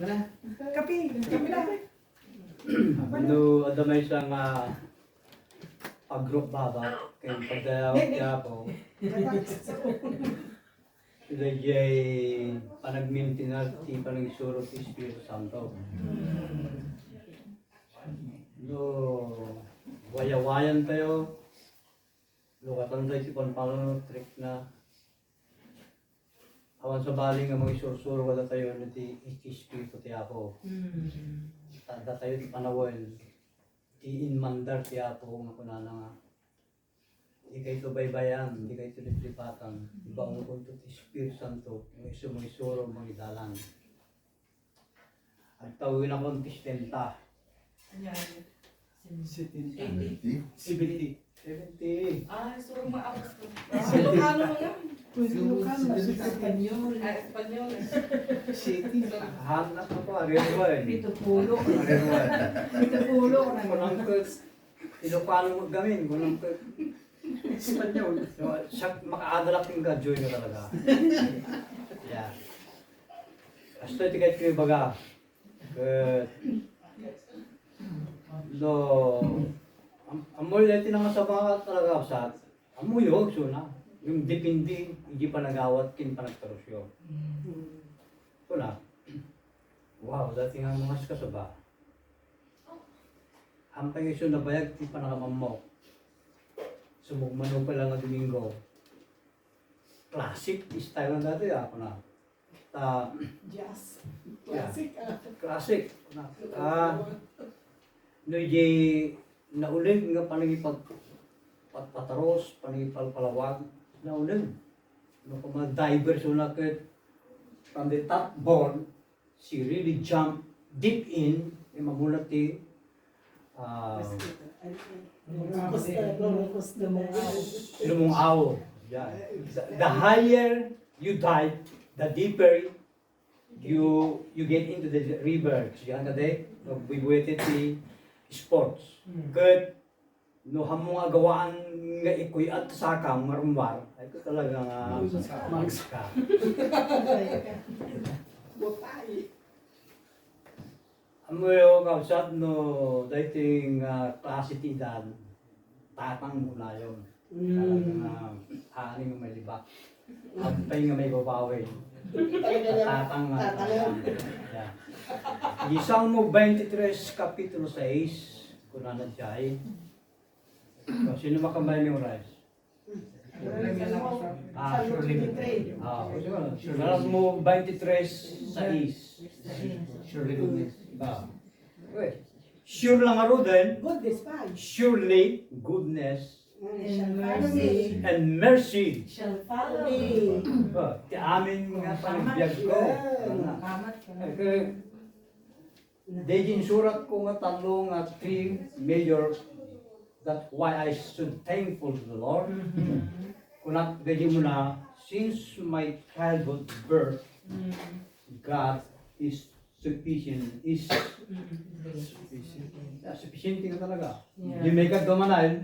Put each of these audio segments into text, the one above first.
Kapi na. No, ada may isang pag-group baba kay pagdayawat niya po. Sila jay panag-maintenance ti panag-isuro ti Espiritu Santo. No, wayawayan tayo. Lukatan tayo si Panpalo trick na awan sa baling nga mga isurusuro wala tayo na ti Espiritu ti Apo. Tanda tayo ti panawal. Ti inmandar ti Apo nga kunana nga. Hindi kayo baybayan, hindi kayo lipatan. Iba ang kunto ti Espiritu Santo, yung iso mga isuro, mga idalan. At tawin akong tistenta. 70. Ah, so maabot ko. Ilocano mo yan. Ilocano. Espanyol. Espanyol. Hanap na po, ariyan. Pitupulo. Ariyan. Pitupulo. Kunang ko, Ilocano mo gamin, kunang ko. Espanyol. Siya makaadalak yung gadyoy na talaga. Yeah. Hasta ito kahit kayo baga. Amoy natin naman sa mga talaga sa amoy yun, so na. Yung depindi, hindi pa nagawat, kin pa nagtarusyo. So na. Wow, dati nga mga kasaba. Ang pangisyon na bayag, di pa nakamamok. Sumugmano pa lang na Domingo. Classic style lang dati, ako na. Jazz. Classic. Classic. No, naulig nga panagipag pataros, panagipalpalawag, naulig. No, kung mga divers na from the top board, she really jump deep in, magulat lumungaw. Yeah. The higher you dive, the deeper you get into the river. Kasi yan kade, bigwetet si sports. Kat, no hamong agawaan nga ikoy at sakam marumwar, ay ko talaga nga magska. Amoy kausap no dating klase tidan, tatang muna yun. Talagang haning nga may libak. Pagpay nga may babawin. Tatang nga. Isang mo 23 kapitulo 6, kung ano dyan. Sino makamemorize? Salas mo 23 6. Sure lang aro din. Goodness, fine. Surely goodness and mercy Shall follow me. ti amin nga panagbiag ko. Dejin surat ko nga talo nga 3 major, that's why I should thankful to the Lord. Kunat dejin mo na, since my childhood birth, God is sufficient. Sufficient ka talaga. Di may kagdamanay.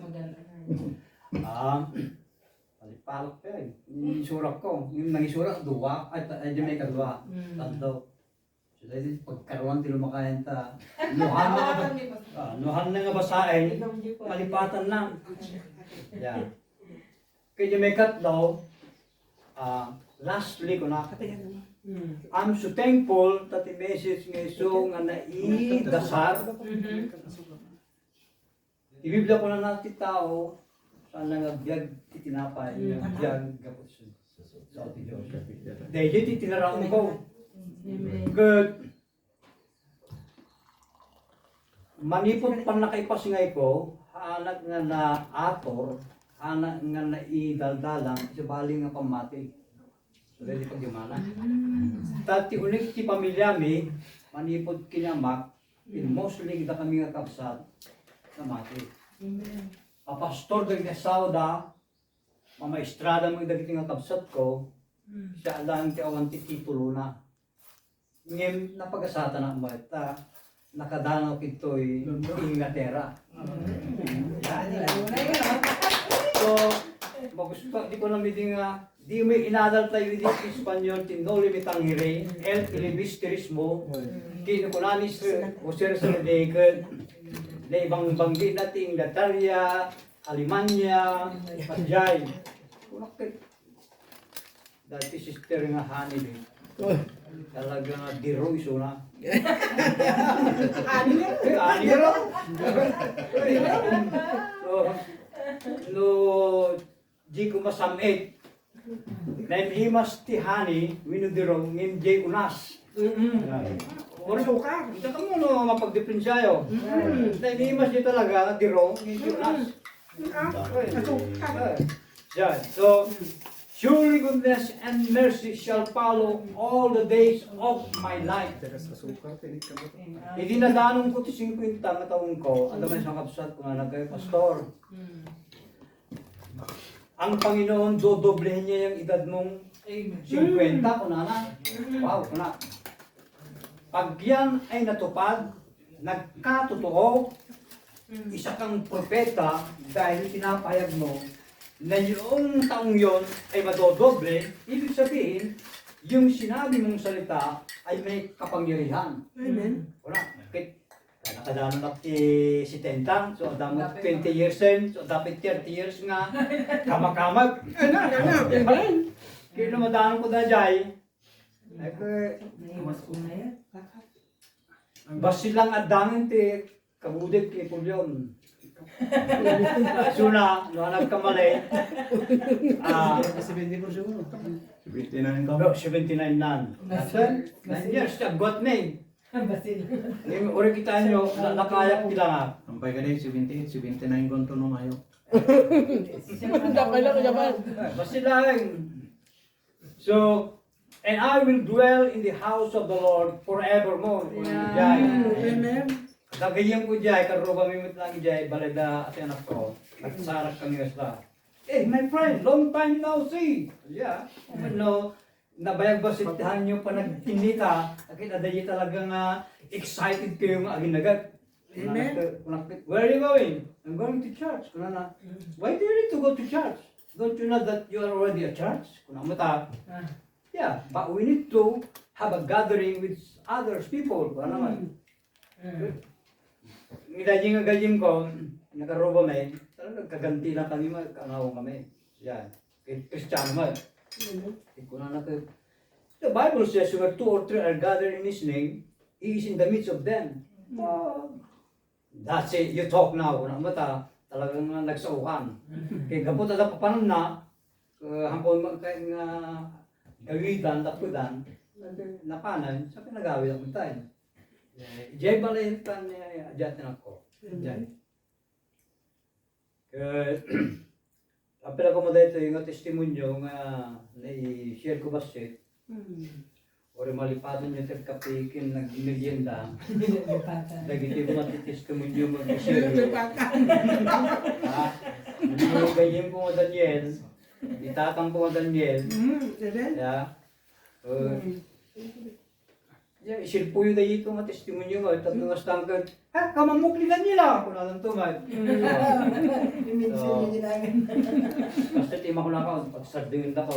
Palipalok pa eh. Yung surat ko, yung nangisurat, duwa, ay di may kadwa. Tanto. So dahil pagkaroon tilo makain ta, nuhan na nga basahin, malipatan lang. Yeah. Kaya may kat daw, lastly ko na, I'm so thankful that the message nga iso nga naidasar. Ibibla ko na natin tao, sana nga biyag titinapay, biyag gapos sa ating Diyos. Dahil dito tinarang ko. Good. Manipot pa nakaipasingay ko, anak nga na ator, anak nga na idaldalang, sa baling nga pamati. So, dahil pag yumana. Tati ulit ti pamilya mi, manipot kinamak, mostly kita kami nga kapsat, na mati. Papastor dahil na sauda, mamaistrada mo dahil nga kapsat ko, siya lang ti awan ti titulo na. Ngayon, napagasata na mo ita, nakadanaw kito'y Inglaterra. So, magusto, di ko na medyo nga, di may inadal tayo with this Espanyol, tinoli mitang hiri, el ilibisterismo, kinukunanis, usir sa degan, na ibang banggi nating Latarya, Alemanya, Pasjay. Kunakit. Dati sister nga hanil eh. Talaga nga diro iso na. Ani na. Ani ro. No, di ko masamit. Naim himas ti hani, winudiro, ngim di unas. Moro Sukar. ito ka mo no mapagdiprensyayo. Naim himas di talaga, diro, ngim di unas. Sukar. Yeah, so surely goodness and mercy shall follow all the days of my life. Hindi na danong ko ti 50 na taong ko, ano man siyang kapsat ko na nagkay-pastor. Ang Panginoon, dodoblehin niya yung edad mong 50 ko na. Wow, ko na. Pag yan ay natupad, nagkatotoo, isa kang propeta dahil pinapahayag mo na yung taong yon ay madodoble, ibig sabihin, yung sinabi mong salita ay may kapangyarihan. Amen. Wala. Nakadaan na si Tentang, so damo 20 years in, so dapat 30 years nga, kamak-kamak. Kaya namadaan ko na jay, ay basi lang at dangin ti kabudik kay Pulyon. Suna, no nagkamali. 79 ka. 79 nan. 9 years, agwat na eh. Uri kita nyo, nakayak kita nga. Sampai ka din, 78, 79 gonto nung ayo. Basta lang. So, and I will dwell in the house of the Lord forevermore. Amen. Nagayang ko dyan, karuba mimit lang dyan, balada at anak ko. Nagsarak kami sa. Eh, my friend, long time no see. Yeah. No, nabayag ba sitahan nyo pa nagtinita, nakita dahil talagang excited kayo nga aginagat. Amen. Where are you going? I'm going to church. Kunana, why do you need to go to church? Don't you know that you are already a church? Kunana mata. Yeah, but we need to have a gathering with other people. Kunana naman. Ngidajing nga gajing ko, nakaroba may, talagang kaganti na kami, kanaw kami. Yan. Kristiyano man. The Bible says where 2 or 3 are gathered in His name, He is in the midst of them. That's it, you talk now. Mata, talagang nagsaukan. Kaya kapot na papanan na, hangkong magkain nga gawitan, tapudan, napanan, sa pinagawin ako tayo. Jay balintan niya, ajatin ako. Jay. Apela ko mo dito yung testimonyo nga na-share ko ba siya. Ori malipadan niyo terkapikin nag-merienda. Dagiti ko matitestimonyo mag-share. Hindi ganyan ko mo Daniel. Itatang ko mo Daniel. Yeah. Ya, silpuyo da ito nga testimonyo nga tatlo nga stangkad. Ha, kamamukligan nila kung nalang tumad. Basta tima ko na ako, pag sardingin ako,